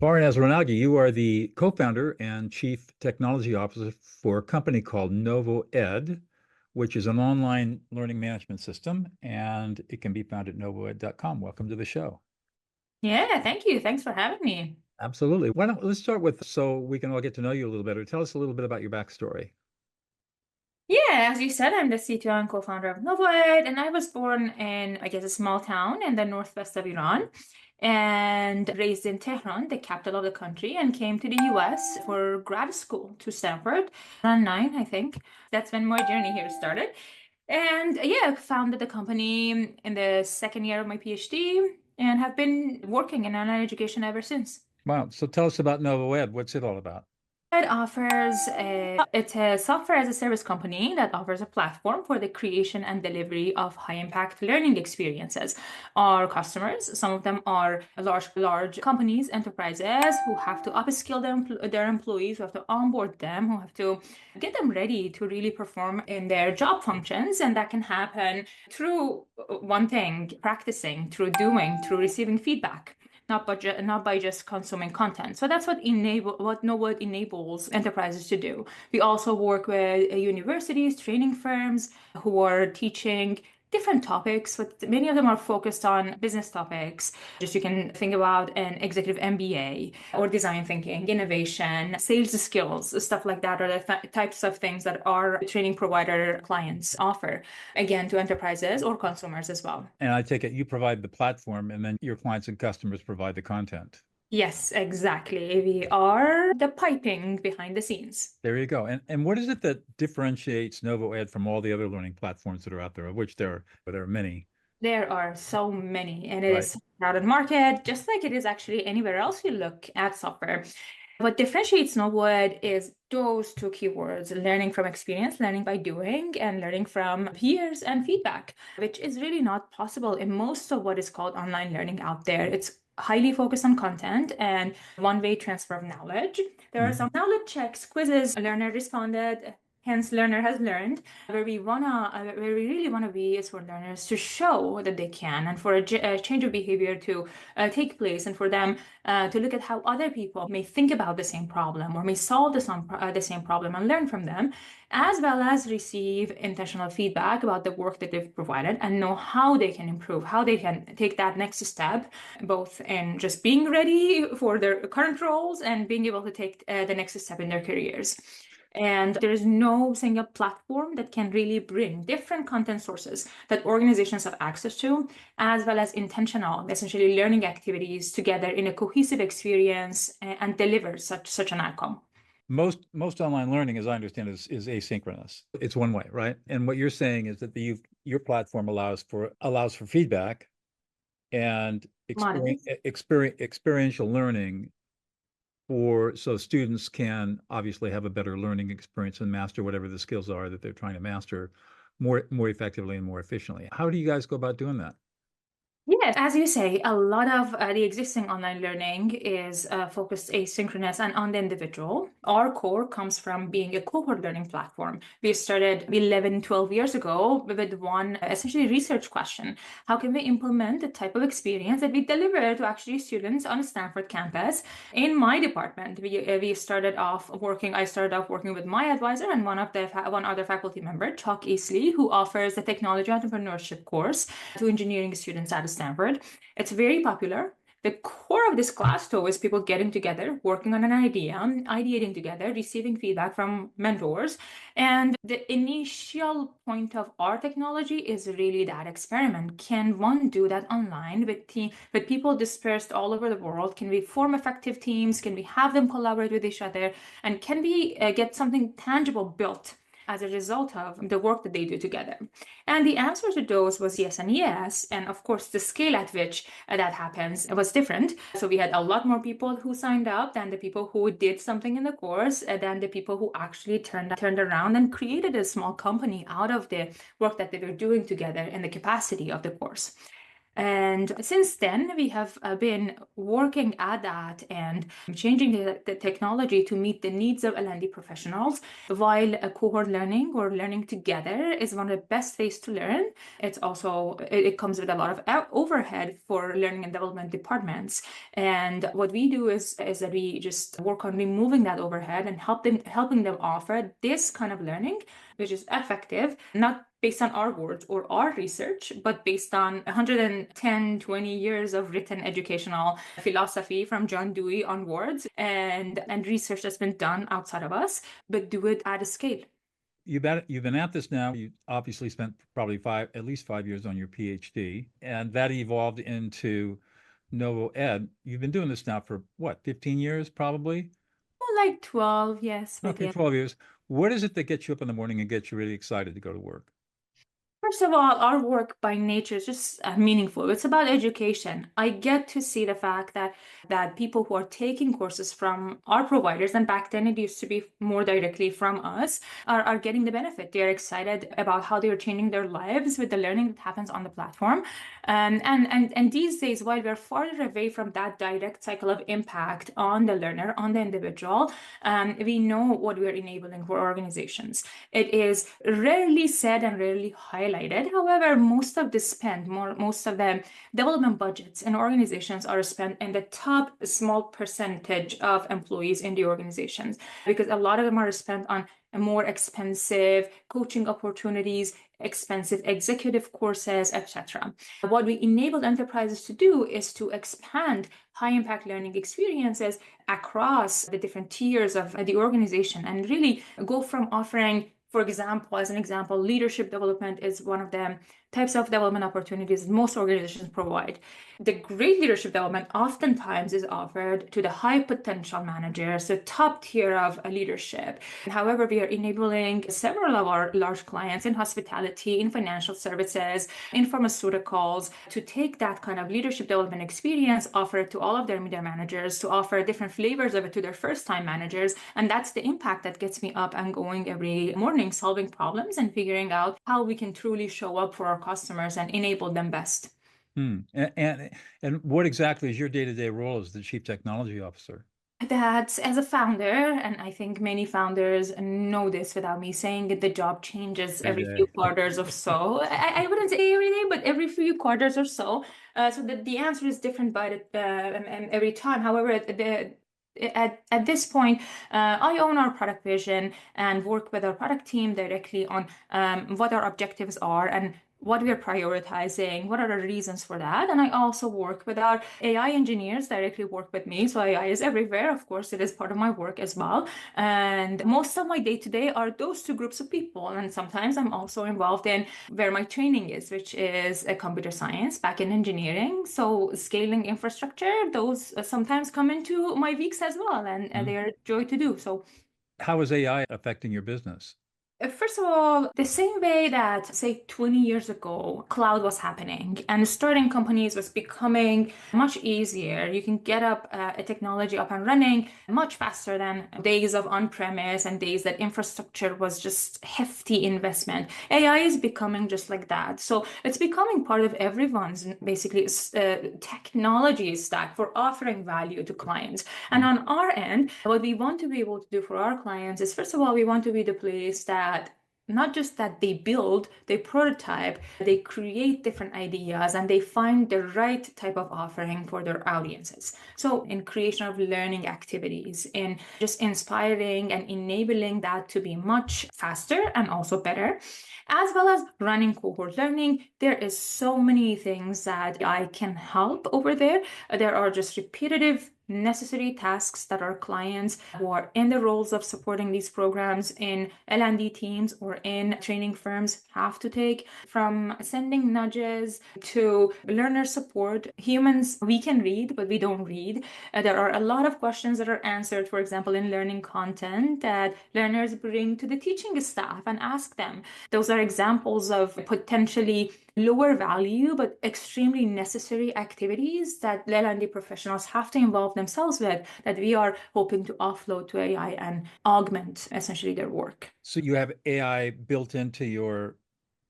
Farnaz Ronaghi, you are the co-founder and chief technology officer for a company called NovoEd, which is an online learning management system, and it can be found at novoed.com. Welcome to the show. Yeah, thank you. Thanks for having me. Absolutely. Let's start with so we can all get to know you a little better. Tell us a little bit about your backstory. Yeah, as you said, I'm the CTO and co-founder of NovoEd, and I was born in, I guess, a small town in the northwest of Iran and raised in Tehran, the capital of the country, and came to the US for grad school to Stanford, around nine, I think. That's when my journey here started. And yeah, founded the company in the second year of my PhD and have been working in online education ever since. Wow. So tell us about NovoEd. What's it all about? It's a software as a service company that offers a platform for the creation and delivery of high impact learning experiences. Our customers, some of them are large companies, enterprises who have to upskill their employees, who have to onboard them, who have to get them ready to really perform in their job functions. And that can happen through one thing, practicing, through doing, through receiving feedback, not by just consuming content. So that's what NovoEd enables enterprises to do. We also work with universities, training firms who are teaching different topics, but many of them are focused on business topics. Just you can think about an executive MBA or design thinking, innovation, sales skills, stuff like that are the types of things that our training provider clients offer, again, to enterprises or consumers as well. And I take it you provide the platform and then your clients and customers provide the content. Yes, exactly. We are the piping behind the scenes. There you go. And what is it that differentiates NovoEd from all the other learning platforms that are out there, of which there are many, There are so many, and it right? is a crowded market, just like it is actually anywhere else you look at software. What differentiates NovoEd is those two keywords, learning from experience, learning by doing, and learning from peers and feedback, which is really not possible in most of what is called online learning out there. It's highly focused on content and one-way transfer of knowledge. There are some knowledge checks, quizzes, a learner responded, hence learner has learned. Where we really wanna be is for learners to show that they can, and for a change of behavior to take place, and for them to look at how other people may think about the same problem or may solve the same problem and learn from them, as well as receive intentional feedback about the work that they've provided and know how they can improve, how they can take that next step, both in just being ready for their current roles and being able to take the next step in their careers. And there is no single platform that can really bring different content sources that organizations have access to, as well as intentional, essentially learning activities together in a cohesive experience and deliver such an outcome. Most online learning, as I understand, is asynchronous. It's one way, right? And what you're saying is that your platform allows for feedback and experiential learning for so students can obviously have a better learning experience and master whatever the skills are that they're trying to master more effectively and more efficiently. How do you guys go about doing that? Yes, as you say, a lot of the existing online learning is focused asynchronous and on the individual. Our core comes from being a cohort learning platform. We started 11, 12 years ago with one essentially research question. How can we implement the type of experience that we deliver to actually students on a Stanford campus? In my department, I started off working with my advisor and one other faculty member, Chuck Easley, who offers the technology entrepreneurship course to engineering students at Stanford. It's very popular. The core of this class, though, is people getting together, working on an idea, ideating together, receiving feedback from mentors. And the initial point of our technology is really that experiment. Can one do that online with people dispersed all over the world? Can we form effective teams? Can we have them collaborate with each other? And can we get something tangible built as a result of the work that they do together? And the answer to those was yes and yes. And of course, the scale at which that happens was different. So we had a lot more people who signed up than the people who did something in the course, than the people who actually turned around and created a small company out of the work that they were doing together in the capacity of the course. And since then, we have been working at that and changing the technology to meet the needs of L&D professionals, while cohort learning or learning together is one of the best ways to learn. It's also, it comes with a lot of overhead for learning and development departments. And what we do is that we just work on removing that overhead and helping them offer this kind of learning, which is effective, not based on our words or our research, but based on 110, 20 years of written educational philosophy from John Dewey onwards, and research that's been done outside of us, but do it at a scale. You've been at this now. You obviously spent probably at least 5 years on your PhD, and that evolved into NovoEd. You've been doing this now for what, 15 years, probably? More like 12, yes, but Okay, yeah. 12 years. What is it that gets you up in the morning and gets you really excited to go to work? First of all, our work by nature is just meaningful. It's about education. I get to see the fact that people who are taking courses from our providers, and back then it used to be more directly from us, are getting the benefit. They're excited about how they are changing their lives with the learning that happens on the platform. And these days, while we're farther away from that direct cycle of impact on the learner, on the individual, we know what we're enabling for organizations. It is rarely said and rarely highlighted. However, most of the development budgets in organizations are spent in the top small percentage of employees in the organizations, because a lot of them are spent on more expensive coaching opportunities, expensive executive courses, etc. What we enable enterprises to do is to expand high impact learning experiences across the different tiers of the organization, and really go from offering, for example, as an example, leadership development is one of the types of development opportunities most organizations provide. The great leadership development oftentimes is offered to the high potential managers, the top tier of leadership. However, we are enabling several of our large clients in hospitality, in financial services, in pharmaceuticals, to take that kind of leadership development experience, offer it to all of their media managers, to offer different flavors of it to their first-time managers. And that's the impact that gets me up and going every morning, solving problems and figuring out how we can truly show up for our customers and enable them best. And what exactly is your day-to-day role as the Chief Technology Officer? That as a founder, and I think many founders know this without me saying it, the job changes Every every few day. quarters or so. I wouldn't say every day, but every few quarters or so. So the answer is different by every time. However, at this point, I own our product vision and work with our product team directly on what our objectives are and what we are prioritizing, what are the reasons for that. And I also work with our AI engineers, directly work with me. So AI is everywhere. Of course, it is part of my work as well. And most of my day-to-day are those two groups of people. And sometimes I'm also involved in where my training is, which is a computer science, back-end engineering. So scaling infrastructure, those sometimes come into my weeks as well, and they are a joy to do. So How is AI affecting your business? first of all, the same way that, say, 20 years ago, cloud was happening and starting companies was becoming much easier. You can get up a technology up and running much faster than days of on-premise and days that infrastructure was just hefty investment. AI is becoming just like that. So it's becoming part of everyone's basically technology stack for offering value to clients. And on our end, what we want to be able to do for our clients is, first of all, we want to be the place that not just that they build, they prototype, they create different ideas, and they find the right type of offering for their audiences. So in creation of learning activities, in just inspiring and enabling that to be much faster and also better, as well as running cohort learning. There is so many things that I can help over there. There are just repetitive necessary tasks that our clients who are in the roles of supporting these programs in L&D teams or in training firms have to take, from sending nudges to learner support. Humans, we can read, but we don't read. There are a lot of questions that are answered, for example, in learning content that learners bring to the teaching staff and ask them. Those are examples of potentially lower value but extremely necessary activities that L&D professionals have to involve themselves with, that we are hoping to offload to AI and augment essentially their work. So you have AI built into your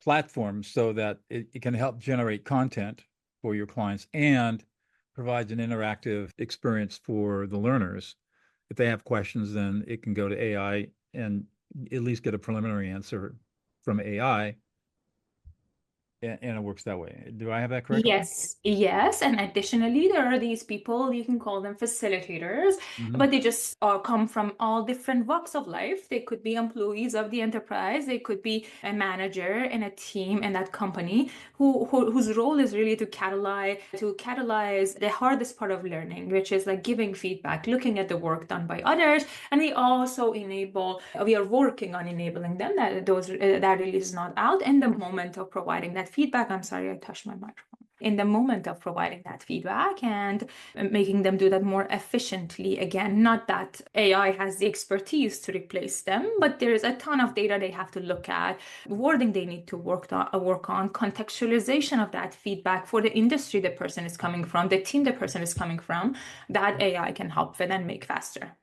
platform so that it can help generate content for your clients and provides an interactive experience for the learners. If they have questions, then it can go to AI and at least get a preliminary answer from AI, and it works that way. Do I have that correct? Yes, yes. And additionally, there are these people, you can call them facilitators, but they just come from all different walks of life. They could be employees of the enterprise. They could be a manager in a team in that company whose role is really to catalyze the hardest part of learning, which is like giving feedback, looking at the work done by others. And we are working on enabling them that really is not out in the moment of providing that feedback. I'm sorry, I touched my microphone. In the moment of providing that feedback and making them do that more efficiently. Again, not that AI has the expertise to replace them, but there is a ton of data they have to look at, wording they need to work on, contextualization of that feedback for the industry the person is coming from, the team the person is coming from, that AI can help with and make faster.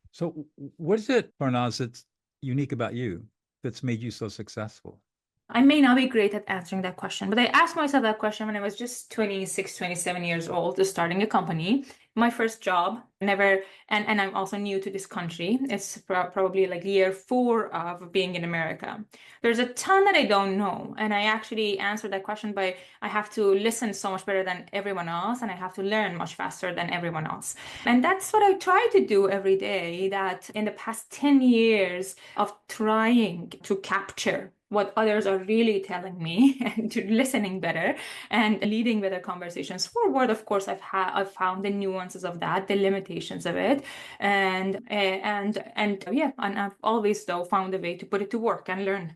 So what is it, Farnaz, that's unique about you that's made you so successful? I may not be great at answering that question, but I asked myself that question when I was just 26, 27 years old, just starting a company. My first job, never, and I'm also new to this country. It's probably like year 4 of being in America. There's a ton that I don't know. And I actually answered that question by I have to listen so much better than everyone else, and I have to learn much faster than everyone else. And that's what I try to do every day, that in the past 10 years of trying to capture what others are really telling me and to listening better and leading better conversations forward. Of course, I've found the nuances of that, the limitations of it, and I've always though found a way to put it to work and learn.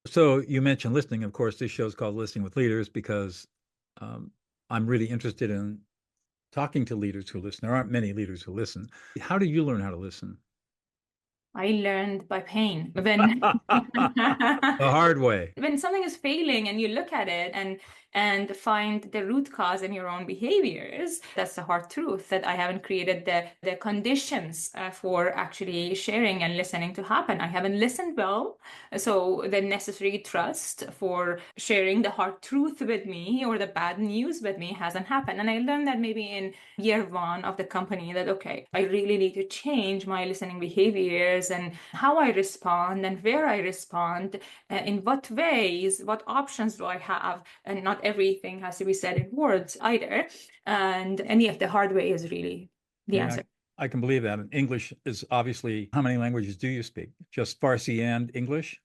So you mentioned listening. Of course, this show is called Listening with Leaders because I'm really interested in talking to leaders who listen. There aren't many leaders who listen. How do you learn how to listen? I learned by pain. When The hard way. when something is failing and you look at it and find the root cause in your own behaviors, that's the hard truth, that I haven't created the conditions for actually sharing and listening to happen. I haven't listened well, so the necessary trust for sharing the hard truth with me or the bad news with me hasn't happened. And I learned that maybe in year 1 of the company, that okay, I really need to change my listening behaviors and how I respond and where I respond, in what ways, what options do I have, and not everything has to be said in words either. And yeah, the hard way is really the answer. I can believe that. And English is obviously, how many languages do you speak? Just Farsi and English?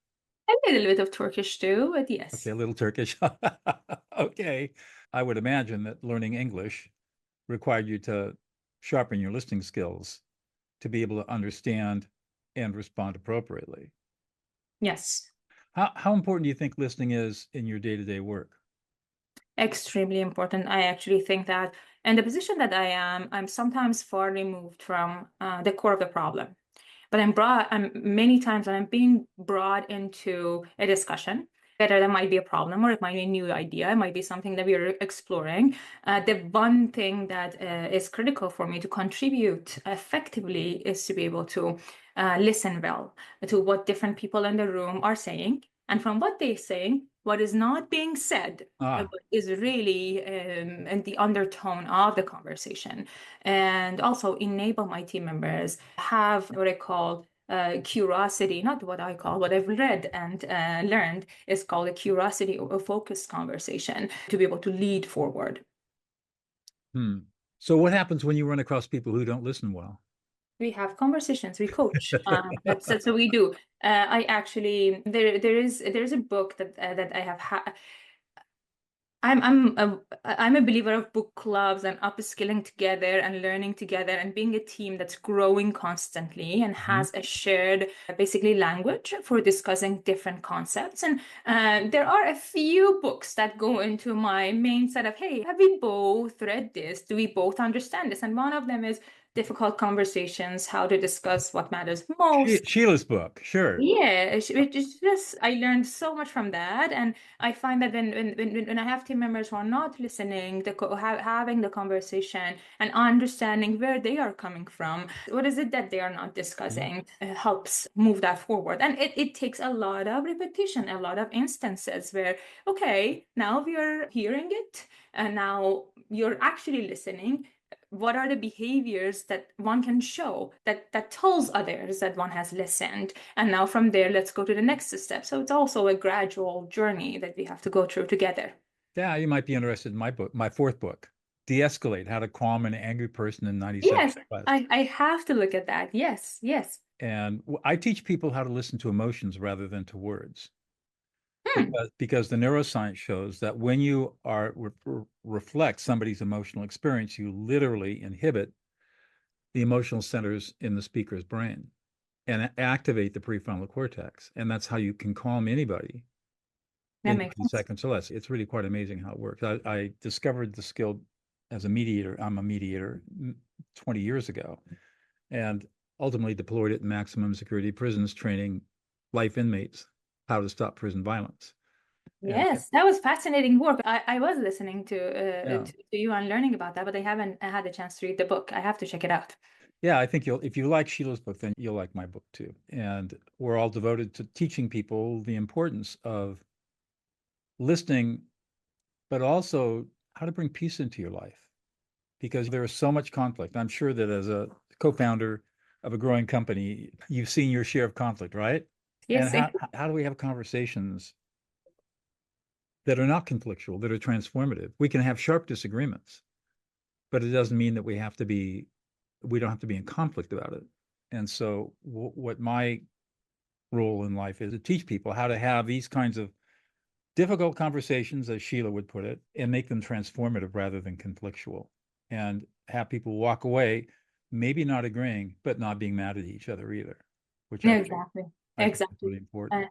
A little bit of Turkish too, but yes. Okay, a little Turkish. Okay. I would imagine that learning English required you to sharpen your listening skills to be able to understand and respond appropriately. Yes. How important do you think listening is in your day-to-day work? Extremely important. I actually think that, and the position that I am, I'm sometimes far removed from the core of the problem. But I'm many times when I'm being brought into a discussion, whether there might be a problem or it might be a new idea, it might be something that we are exploring. The one thing that is critical for me to contribute effectively is to be able to listen well to what different people in the room are saying, and from what they're saying, what is not being said but is really in the undertone of the conversation, and also enable my team members have what I call curiosity, not what I call, what I've read and learned is called a curiosity or a focused conversation to be able to lead forward. So what happens when you run across people who don't listen well? We have conversations, we coach. That's what we do. I actually there's a book that I have had. I'm a believer of book clubs and upskilling together and learning together and being a team that's growing constantly and has a shared basically language for discussing different concepts. And there are a few books that go into my main set of, hey, have we both read this? Do we both understand this? And one of them is difficult conversations, how to discuss what matters most. Sheila's book, sure. Yeah, it's just I learned so much from that, and I find that when I have team members who are not listening, having the conversation and understanding where they are coming from, what is it that they are not discussing, helps move that forward. And it takes a lot of repetition, a lot of instances where, okay, now we are hearing it, and now you're actually listening. What are the behaviors that one can show that tells others that one has listened? And now from there, let's go to the next step. So it's also a gradual journey that we have to go through together. Yeah, you might be interested in my book, my fourth book, De-escalate, How to Calm an Angry Person in 90 Yes, Seconds. I have to look at that. Yes, yes. And I teach people how to listen to emotions rather than to words. Hmm. Because the neuroscience shows that when you are reflect somebody's emotional experience, you literally inhibit the emotional centers in the speaker's brain and activate the prefrontal cortex. And that's how you can calm anybody That in makes 90 sense. seconds or less. It's really quite amazing how it works. I discovered the skill as a mediator. I'm a mediator 20 years ago, and ultimately deployed it in maximum security prisons, training life inmates how to stop prison violence. And Yes, that was fascinating work. I was listening yeah, to you and learning about that, but I haven't had a chance to read the book. I have to check it out. yeah, I think if you like Sheila's book, then you'll like my book too. And we're all devoted to teaching people the importance of listening, but also how to bring peace into your life because there is so much conflict. I'm sure that as a co-founder of a growing company, you've seen your share of conflict, right? And Yes, how do we have conversations that are not conflictual, that are transformative? We can have sharp disagreements, but it doesn't mean that we don't have to be in conflict about it. And so what my role in life is to teach people how to have these kinds of difficult conversations, as Sheila would put it, and make them transformative rather than conflictual, and have people walk away, maybe not agreeing, but not being mad at each other either, which exactly. I think is Exactly. really important.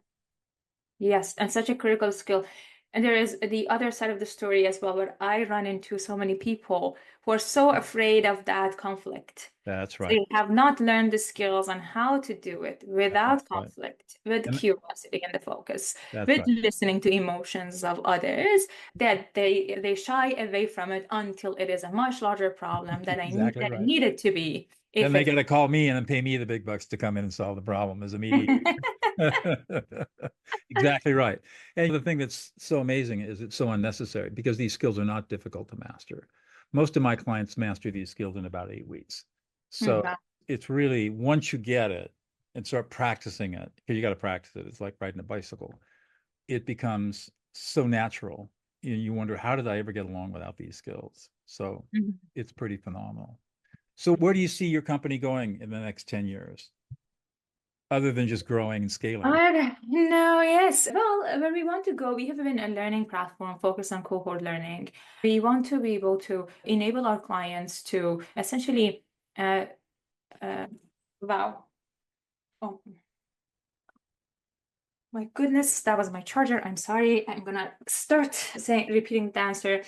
Yes, and such a critical skill. And there is the other side of the story as well, where I run into so many people who are so afraid of that conflict. That's right. They have not learned the skills on how to do it That's without right. conflict, with And curiosity and the focus, that's with right. listening to emotions of others, that they shy away from it until it is a much larger problem Exactly that I right. need it to be. Then If they it got to call me and then pay me the big bucks to come in and solve the problem as a mediator. Exactly right. And the thing that's so amazing is it's so unnecessary because these skills are not difficult to master. Most of my clients master these skills in about 8 weeks. So Wow. it's really once you get it and start practicing it, because you got to practice it. It's like riding a bicycle. It becomes so natural. You wonder, how did I ever get along without these skills? So Mhm. it's pretty phenomenal. So where do you see your company going in the next 10 years, other than just growing and scaling? No, yes. Well, where we want to go, we have been a learning platform focused on cohort learning. We want to be able to enable our clients to essentially, uh, uh, wow. Oh my goodness, that was my charger. I'm sorry. I'm gonna start repeating the answer.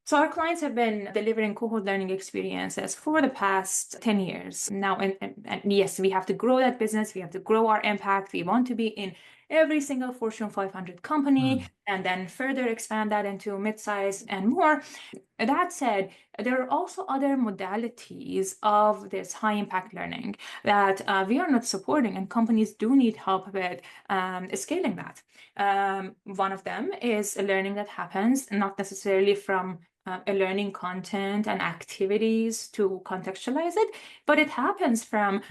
So our clients have been delivering cohort learning experiences for the past 10 years now. And yes, we have to grow that business. We have to grow our impact. We want to be in every single Fortune 500 company and then further expand that into mid-size and more. That said, there are also other modalities of this high impact learning that we are not supporting, and companies do need help with scaling that. One of them is a learning that happens not necessarily from a learning content and activities to contextualize it, but it happens from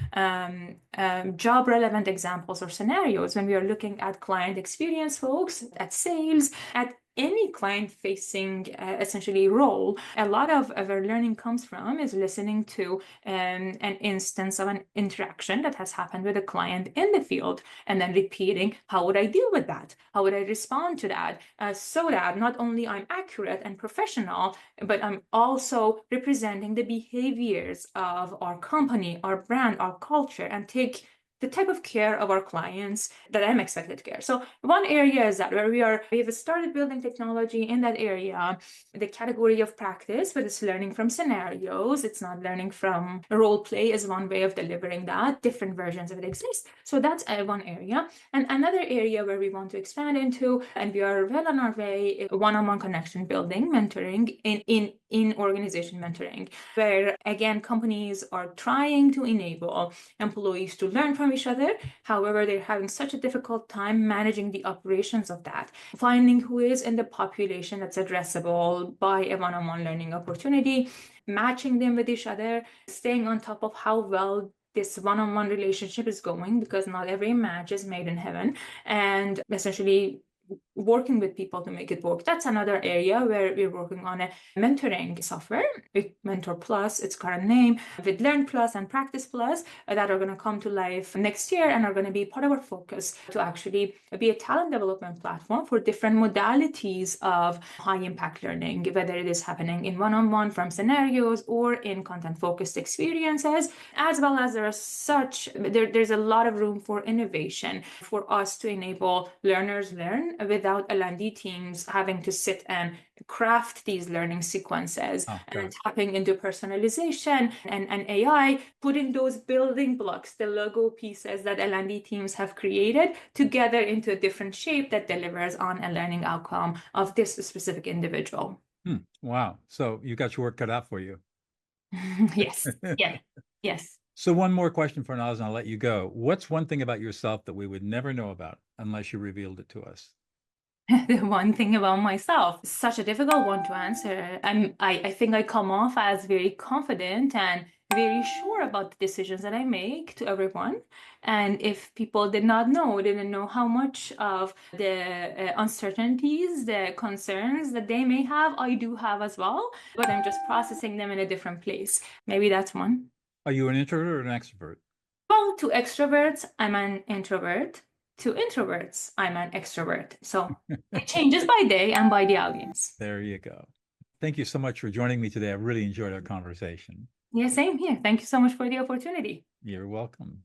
job relevant examples or scenarios when we are looking at client experience folks, at sales, at any client facing essentially role. A lot of our learning comes from is listening to an instance of an interaction that has happened with a client in the field and then repeating, how would I deal with that? How would I respond to that? So that not only I'm accurate and professional, but I'm also representing the behaviors of our company, our brand, our culture, and take the type of care of our clients that I'm expected to care. So one area is that where we have started building technology in that area, the category of practice, but it's learning from scenarios. It's not learning from role play is one way of delivering that. Different versions of it exist. So that's one area. And another area where we want to expand into, and we are well on our way, is one-on-one connection building, mentoring in organization mentoring, where again, companies are trying to enable employees to learn from each other. However, they're having such a difficult time managing the operations of that, finding who is in the population that's addressable by a one-on-one learning opportunity, matching them with each other, staying on top of how well this one-on-one relationship is going, because not every match is made in heaven, and essentially working with people to make it work. That's another area where we're working on a mentoring software with Mentor Plus, its current name, with Learn Plus and Practice Plus, that are going to come to life next year and are going to be part of our focus to actually be a talent development platform for different modalities of high impact learning, whether it is happening in one-on-one from scenarios or in content focused experiences, as well as there's a lot of room for innovation for us to enable learners learn without L&D teams having to sit and craft these learning sequences, and tapping into personalization and AI, putting those building blocks, the Lego pieces that L&D teams have created together into a different shape that delivers on a learning outcome of this specific individual. Wow. So you got your work cut out for you. Yes. Yeah. Yes. So one more question for Naz, and I'll let you go. What's one thing about yourself that we would never know about unless you revealed it to us? The one thing about myself, such a difficult one to answer. I think I come off as very confident and very sure about the decisions that I make to everyone. And if people didn't know how much of the uncertainties, the concerns that they may have, I do have as well, but I'm just processing them in a different place. Maybe that's one. Are you an introvert or an extrovert? Well, to extroverts, I'm an introvert. To introverts, I'm an extrovert. So it changes by day and by the audience. There you go. Thank you so much for joining me today. I really enjoyed our conversation. Yeah, same here. Thank you so much for the opportunity. You're welcome.